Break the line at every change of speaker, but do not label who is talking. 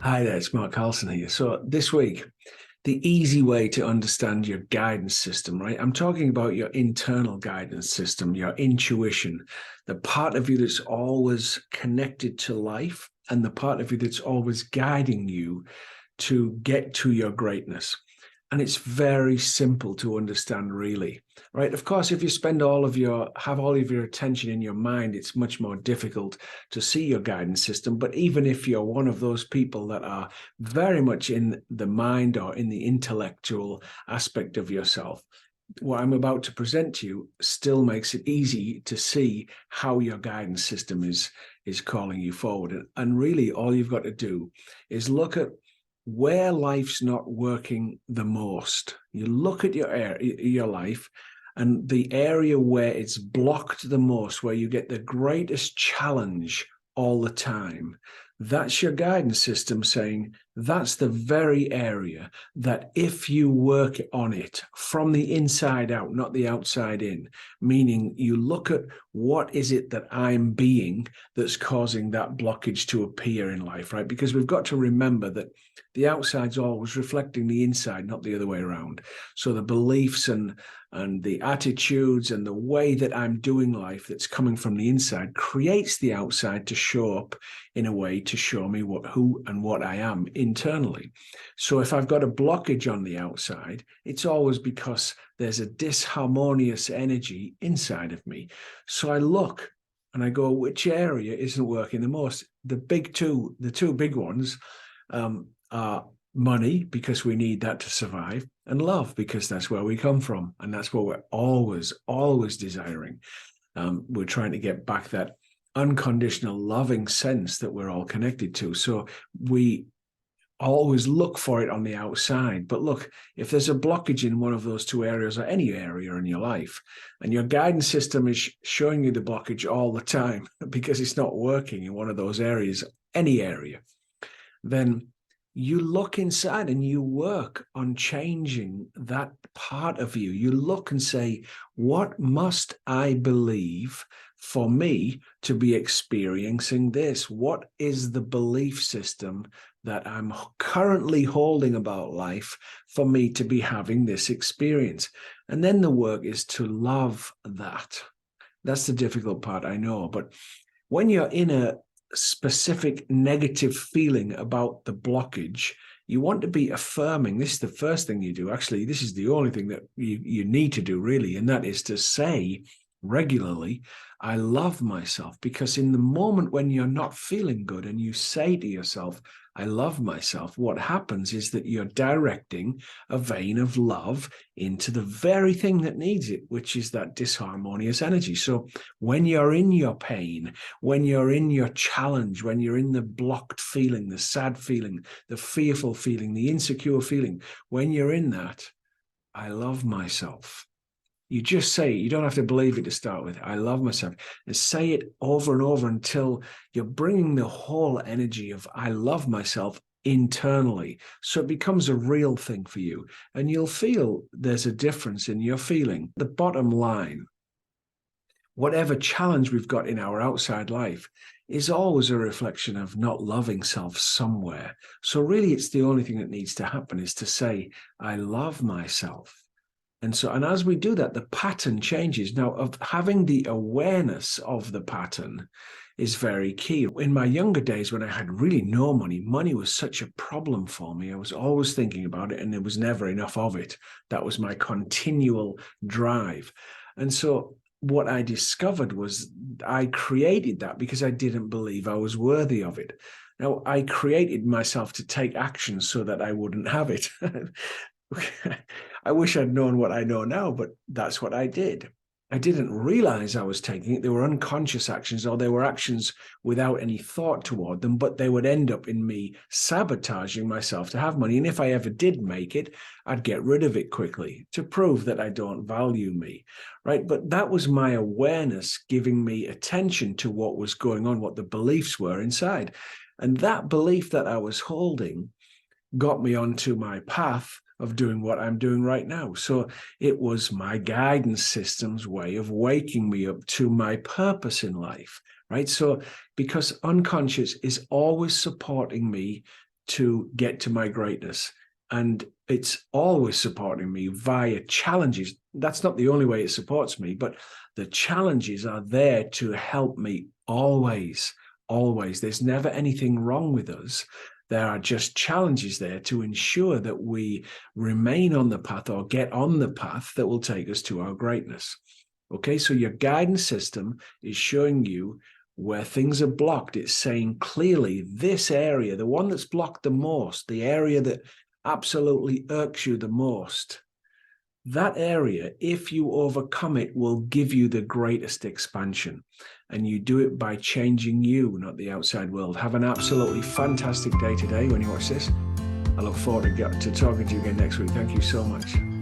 Hi there, it's Mark Carlson here. So this week, the easy way to understand your guidance system, right? I'm talking about your internal guidance system, your intuition, the part of you that's always connected to life and the part of you that's always guiding you to get to your greatness. And it's very simple to understand, really, right? Of course, if you have all of your attention in your mind, it's much more difficult to see your guidance system. But even if you're one of those people that are very much in the mind or in the intellectual aspect of yourself, what I'm about to present to you still makes it easy to see how your guidance system is calling you forward. And really, all you've got to do is look at where life's not working the most. You look at your life and the area where it's blocked the most, where you get the greatest challenge all the time. That's your guidance system saying that's the very area that if you work on it from the inside out, not the outside in, meaning you look at what is it that I'm being that's causing that blockage to appear in life, right? Because we've got to remember that the outside's always reflecting the inside, not the other way around. So the beliefs and the attitudes and the way that I'm doing life that's coming from the inside creates the outside to show up in a way to show me who and what I am internally. So if I've got a blockage on the outside, it's always because there's a disharmonious energy inside of me. So I look and I go, which area isn't working the most? The two big ones are money, because we need that to survive, and love, because that's where we come from. And that's what we're always desiring. We're trying to get back that unconditional loving sense that we're all connected to. So we always look for it on the outside. But look, if there's a blockage in one of those two areas or any area in your life, and your guidance system is showing you the blockage all the time because it's not working in one of those areas, any area, then you look inside and you work on changing that part of you. You look and say, what must I believe for me to be experiencing this? What is the belief system that I'm currently holding about life for me to be having this experience? And then the work is to love that. That's the difficult part, I know. But when you're in a specific negative feeling about the blockage, you want to be affirming. This is the first thing you do. Actually, this is the only thing that you need to do, really, and that is to say regularly, I love myself. Because in the moment when you're not feeling good and you say to yourself, I love myself, what happens is that you're directing a vein of love into the very thing that needs it, which is that disharmonious energy. So when you're in your pain, when you're in your challenge, when you're in the blocked feeling, the sad feeling, the fearful feeling, the insecure feeling, when you're in that, I love myself. You just say it. You don't have to believe it to start with. I love myself. And say it over and over until you're bringing the whole energy of I love myself internally. So it becomes a real thing for you. And you'll feel there's a difference in your feeling. The bottom line, whatever challenge we've got in our outside life, is always a reflection of not loving self somewhere. So really, it's the only thing that needs to happen is to say, I love myself. And as we do that, the pattern changes. Now, of having the awareness of the pattern is very key. In my younger days, when I had really no money, money was such a problem for me. I was always thinking about it, and there was never enough of it. That was my continual drive. And so what I discovered was I created that because I didn't believe I was worthy of it. Now, I created myself to take action so that I wouldn't have it. I wish I'd known what I know now, but that's what I did. I didn't realize I was taking it. They were unconscious actions, or they were actions without any thought toward them, but they would end up in me sabotaging myself to have money. And if I ever did make it, I'd get rid of it quickly to prove that I don't value me, right? But that was my awareness giving me attention to what was going on, what the beliefs were inside. And that belief that I was holding got me onto my path of doing what I'm doing right now. So it was my guidance system's way of waking me up to my purpose in life, right? So because unconscious is always supporting me to get to my greatness. And it's always supporting me via challenges. That's not the only way it supports me, but the challenges are there to help me always, always. There's never anything wrong with us. There are just challenges there to ensure that we remain on the path or get on the path that will take us to our greatness. Okay, so your guidance system is showing you where things are blocked. It's saying clearly this area, the one that's blocked the most, the area that absolutely irks you the most, that area, if you overcome it, will give you the greatest expansion. And you do it by changing you, not the outside world. Have an absolutely fantastic day today when you watch this. I look forward to talking to you again next week. Thank you so much.